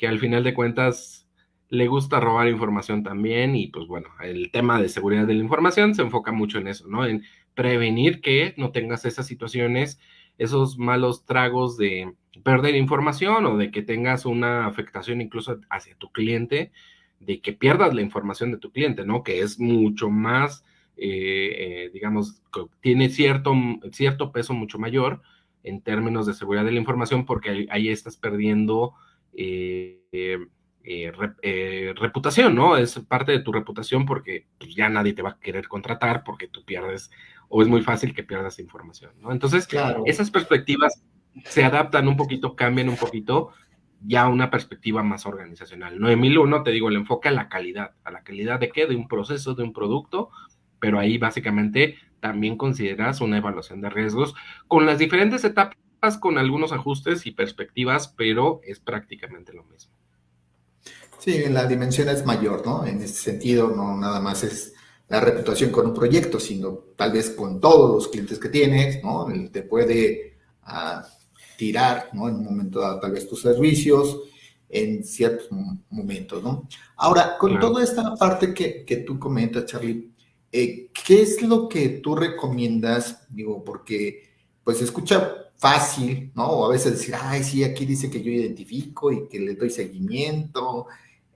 al final de cuentas le gusta robar información también y pues bueno, el tema de seguridad de la información se enfoca mucho en eso, ¿no? En prevenir que no tengas esas situaciones, esos malos tragos de perder información o de que tengas una afectación incluso hacia tu cliente, de que pierdas la información de tu cliente, ¿no? Que es mucho más, digamos, tiene cierto peso mucho mayor en términos de seguridad de la información porque ahí estás perdiendo reputación, ¿no? Es parte de tu reputación porque pues, ya nadie te va a querer contratar porque tú pierdes o es muy fácil que pierdas información, ¿no? Entonces, Claro. esas perspectivas se adaptan un poquito, cambian un poquito ya a una perspectiva más organizacional. 9001, te digo, el enfoque a la calidad de qué, de un proceso, de un producto, pero ahí básicamente también consideras una evaluación de riesgos con las diferentes etapas, con algunos ajustes y perspectivas, pero es prácticamente lo mismo. Sí, la dimensión es mayor, ¿no? En este sentido, no nada más es la reputación con un proyecto, sino tal vez con todos los clientes que tienes, ¿no? Te puede tirar, ¿no? En un momento dado, tal vez tus servicios, en ciertos momentos, ¿no? Ahora, con Claro. toda esta parte que tú comentas, Charlie, ¿qué es lo que tú recomiendas? Digo, porque pues se escucha fácil, ¿no? O a veces decir, ay, sí, aquí dice que yo identifico y que le doy seguimiento.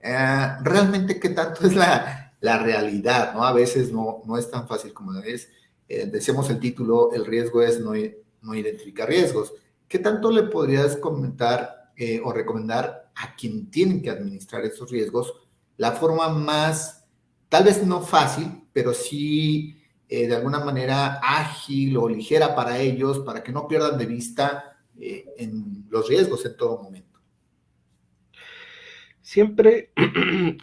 Realmente qué tanto es la realidad, ¿no? A veces no es tan fácil como es. Decimos el título, el riesgo es no identificar riesgos. ¿Qué tanto le podrías comentar o recomendar a quien tienen que administrar esos riesgos la forma más, tal vez no fácil, pero sí de alguna manera ágil o ligera para ellos, para que no pierdan de vista en los riesgos en todo momento? Siempre,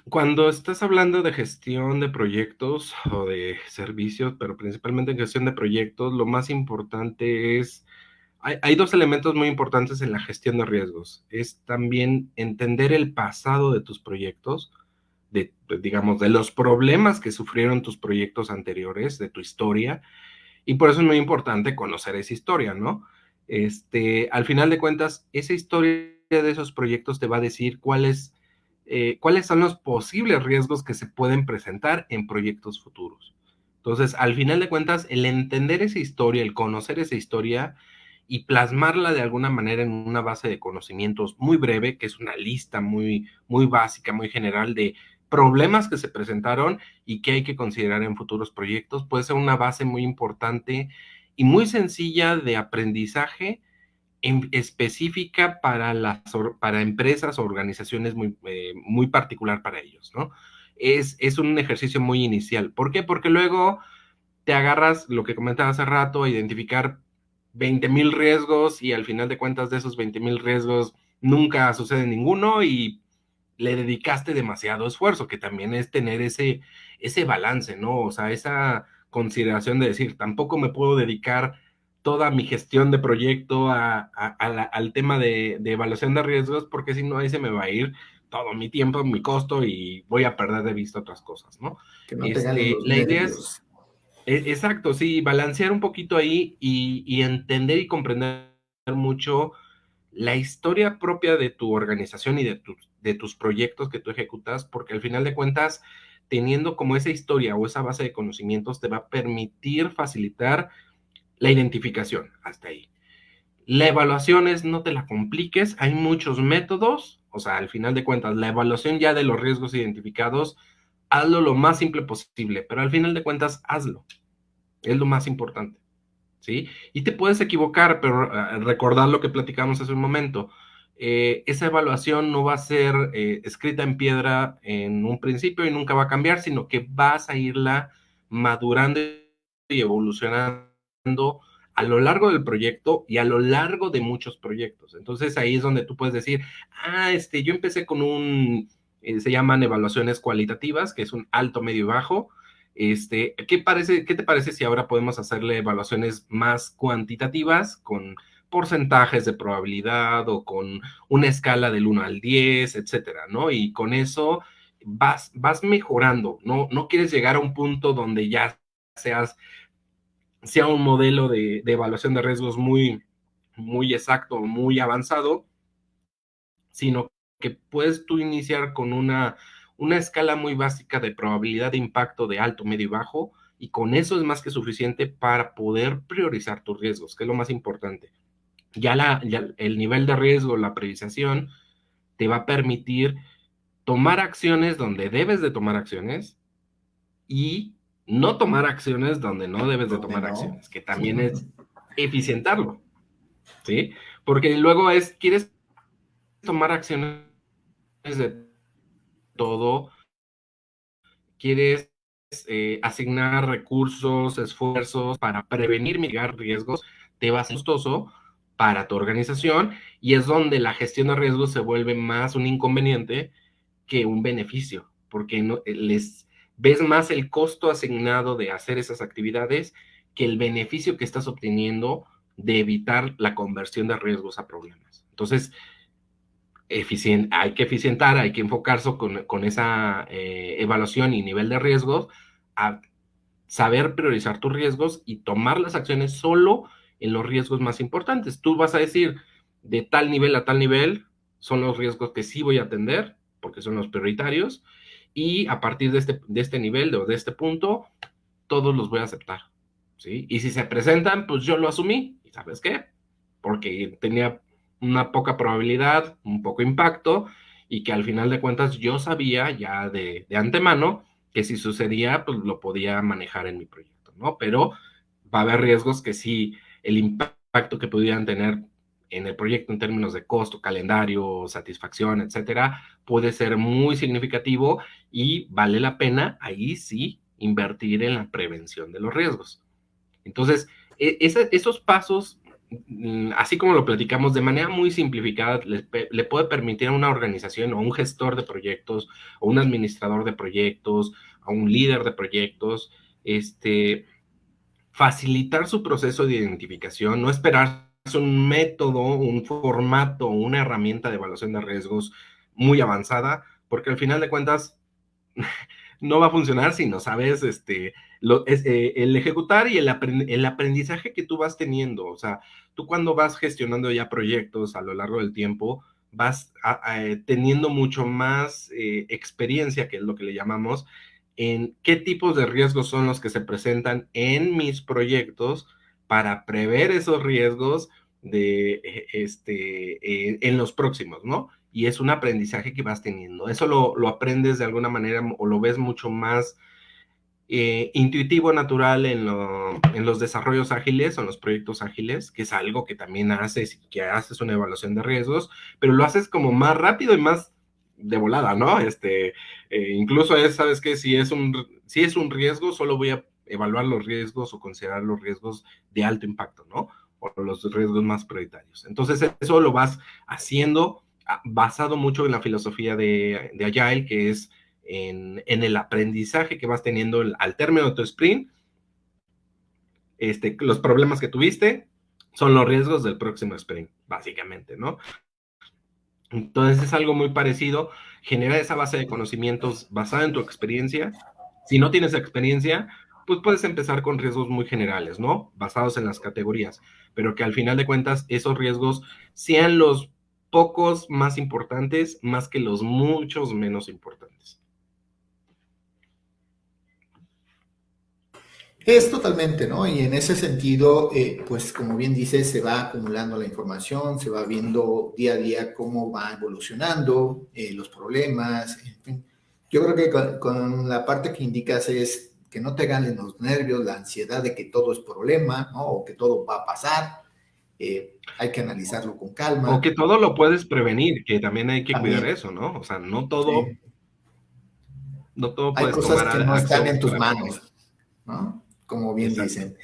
cuando estás hablando de gestión de proyectos o de servicios, pero principalmente en gestión de proyectos, lo más importante es, hay dos elementos muy importantes en la gestión de riesgos. Es también entender el pasado de tus proyectos, digamos, de los problemas que sufrieron tus proyectos anteriores, de tu historia, y por eso es muy importante conocer esa historia, ¿no? Al final de cuentas, esa historia de esos proyectos te va a decir cuáles son los posibles riesgos que se pueden presentar en proyectos futuros. Entonces, al final de cuentas, el entender esa historia, el conocer esa historia y plasmarla de alguna manera en una base de conocimientos muy breve, que es una lista muy básica, muy general de problemas que se presentaron y que hay que considerar en futuros proyectos, puede ser una base muy importante y muy sencilla de aprendizaje específica para empresas o organizaciones muy particular para ellos, ¿no? Es un ejercicio muy inicial. ¿Por qué? Porque luego te agarras, lo que comentaba hace rato, a identificar 20,000 riesgos y al final de cuentas de esos 20,000 riesgos nunca sucede ninguno y le dedicaste demasiado esfuerzo, que también es tener ese balance, ¿no? O sea, esa consideración de decir, tampoco me puedo dedicar toda mi gestión de proyecto al tema de evaluación de riesgos, porque si no, ahí se me va a ir todo mi tiempo, mi costo y voy a perder de vista otras cosas, ¿no? Que no te ganen los La idea es, nervios. exacto, sí, balancear un poquito ahí y entender y comprender mucho la historia propia de tu organización y de tus proyectos que tú ejecutas, porque al final de cuentas, teniendo como esa historia o esa base de conocimientos, te va a permitir facilitar la identificación hasta ahí. La evaluación es no te la compliques, hay muchos métodos, o sea, al final de cuentas, la evaluación ya de los riesgos identificados, hazlo lo más simple posible, pero al final de cuentas, hazlo, es lo más importante. ¿Sí? Y te puedes equivocar, pero recordar lo que platicamos hace un momento. Esa evaluación no va a ser escrita en piedra en un principio y nunca va a cambiar, sino que vas a irla madurando y evolucionando a lo largo del proyecto y a lo largo de muchos proyectos. Entonces ahí es donde tú puedes decir, yo empecé con se llaman evaluaciones cualitativas, que es un alto, medio y bajo. ¿Qué te parece si ahora podemos hacerle evaluaciones más cuantitativas con porcentajes de probabilidad o con una escala del 1 al 10, etcétera, ¿no? Y con eso vas mejorando, no quieres llegar a un punto donde ya seas, sea un modelo de evaluación de riesgos muy exacto, muy avanzado, sino que puedes tú iniciar con una escala muy básica de probabilidad de impacto de alto, medio y bajo, y con eso es más que suficiente para poder priorizar tus riesgos, que es lo más importante. Ya el nivel de riesgo, la priorización, te va a permitir tomar acciones donde debes de tomar acciones y no tomar acciones donde no debes de Donde tomar no. acciones, que también es eficientarlo, ¿sí? Porque luego quieres tomar acciones de todo, quieres asignar recursos, esfuerzos para prevenir, mitigar riesgos, te va a ser costoso para tu organización y es donde la gestión de riesgos se vuelve más un inconveniente que un beneficio, porque no, les ves más el costo asignado de hacer esas actividades que el beneficio que estás obteniendo de evitar la conversión de riesgos a problemas. Entonces, hay que eficientar, hay que enfocarse con esa evaluación y nivel de riesgos a saber priorizar tus riesgos y tomar las acciones solo en los riesgos más importantes. Tú vas a decir, de tal nivel a tal nivel, son los riesgos que sí voy a atender, porque son los prioritarios, y a partir de este nivel o de este punto, todos los voy a aceptar, ¿sí? Y si se presentan, pues yo lo asumí, ¿y sabes qué? Porque tenía una poca probabilidad, un poco impacto, y que al final de cuentas yo sabía ya de antemano que si sucedía, pues lo podía manejar en mi proyecto, ¿no? Pero va a haber riesgos que sí, el impacto que pudieran tener en el proyecto en términos de costo, calendario, satisfacción, etcétera, puede ser muy significativo y vale la pena ahí sí invertir en la prevención de los riesgos. Entonces, esos pasos, así como lo platicamos de manera muy simplificada, le puede permitir a una organización o a un gestor de proyectos o un administrador de proyectos, a un líder de proyectos, facilitar su proceso de identificación, no esperarse un método, un formato, una herramienta de evaluación de riesgos muy avanzada, porque al final de cuentas no va a funcionar si no sabes el ejecutar y el aprendizaje que tú vas teniendo. O sea, tú cuando vas gestionando ya proyectos a lo largo del tiempo, vas teniendo mucho más experiencia, que es lo que le llamamos, en qué tipos de riesgos son los que se presentan en mis proyectos para prever esos riesgos en los próximos, ¿no? Y es un aprendizaje que vas teniendo. Eso lo aprendes de alguna manera o lo ves mucho más intuitivo, natural en los desarrollos ágiles o en los proyectos ágiles, que es algo que también haces, que haces una evaluación de riesgos, pero lo haces como más rápido y más de volada, ¿no? Incluso ¿sabes qué? Si es un riesgo, solo voy a evaluar los riesgos o considerar los riesgos de alto impacto, ¿no? O los riesgos más prioritarios. Entonces, eso lo vas haciendo basado mucho en la filosofía de Agile, que es en el aprendizaje que vas teniendo al término de tu sprint. Los problemas que tuviste son los riesgos del próximo sprint, básicamente, ¿no? Entonces es algo muy parecido, genera esa base de conocimientos basada en tu experiencia. Si no tienes experiencia, pues puedes empezar con riesgos muy generales, ¿no? Basados en las categorías, pero que al final de cuentas esos riesgos sean los pocos más importantes más que los muchos menos importantes. Es totalmente, ¿no? Y en ese sentido, pues como bien dices, se va acumulando la información, se va viendo día a día cómo va evolucionando los problemas, en fin. Yo creo que con la parte que indicas es que no te ganen los nervios, la ansiedad de que todo es problema, ¿no? O que todo va a pasar. Hay que analizarlo con O calma. que todo lo puedes prevenir, que también hay que cuidar También, eso, ¿no? O sea, sí. no todo Hay puedes cosas tomar que no están acción en tus para prevenir. manos, ¿no? Como bien Exacto. dicen.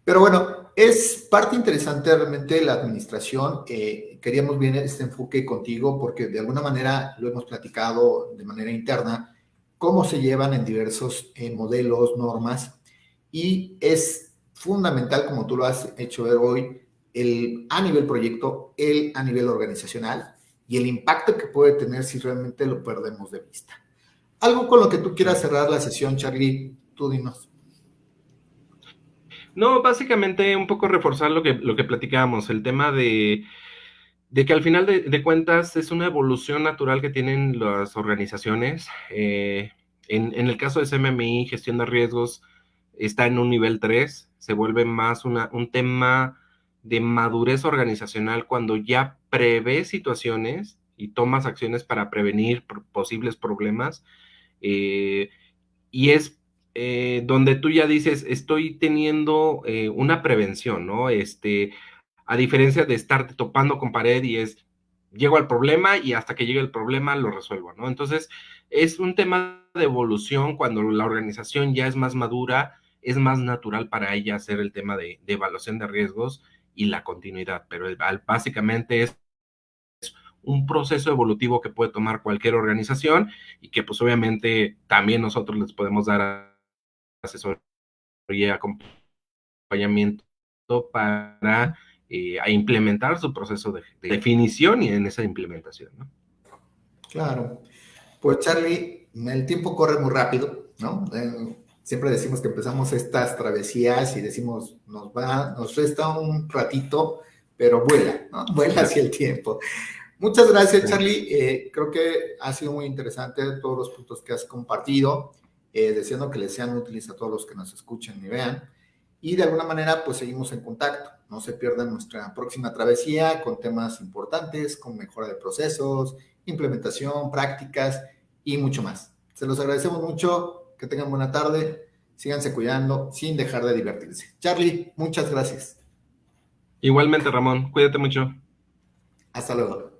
Pero bueno, es parte interesante realmente la administración. Queríamos bien este enfoque contigo porque de alguna manera lo hemos platicado de manera interna, cómo se llevan en diversos modelos, normas, y es fundamental, como tú lo has hecho ver hoy, el a nivel proyecto, el a nivel organizacional y el impacto que puede tener si realmente lo perdemos de vista. Algo con lo que tú quieras Claro. cerrar la sesión, Charlie, tú dinos. No, básicamente un poco reforzar lo que platicábamos, el tema de de que al final de cuentas es una evolución natural que tienen las organizaciones. En el caso de CMMI, gestión de riesgos está en un nivel 3, se vuelve más un tema de madurez organizacional cuando ya prevés situaciones y tomas acciones para prevenir posibles problemas. eh, y es donde tú ya dices, estoy teniendo una prevención, ¿no? A diferencia de estarte topando con pared y es, llego al problema y hasta que llegue el problema lo resuelvo, ¿no? Entonces, es un tema de evolución cuando la organización ya es más madura, es más natural para ella hacer el tema de evaluación de riesgos y la continuidad, pero básicamente es un proceso evolutivo que puede tomar cualquier organización y que pues obviamente también nosotros les podemos dar asesoría y acompañamiento para a implementar su proceso de definición y en esa implementación, ¿no? Claro. Pues Charlie, el tiempo corre muy rápido, ¿no? Siempre decimos que empezamos estas travesías y decimos, nos resta un ratito, pero vuela, ¿no? Vuela hacia el tiempo. Muchas gracias, Charlie. Creo que ha sido muy interesante todos los puntos que has compartido, deseando que les sean útiles a todos los que nos escuchen y vean. Y de alguna manera, pues seguimos en contacto. No se pierdan nuestra próxima travesía con temas importantes, con mejora de procesos, implementación, prácticas y mucho más. Se los agradecemos mucho. Que tengan buena tarde. Síganse cuidando sin dejar de divertirse. Charlie, muchas gracias. Igualmente, Ramón, cuídate mucho. Hasta luego.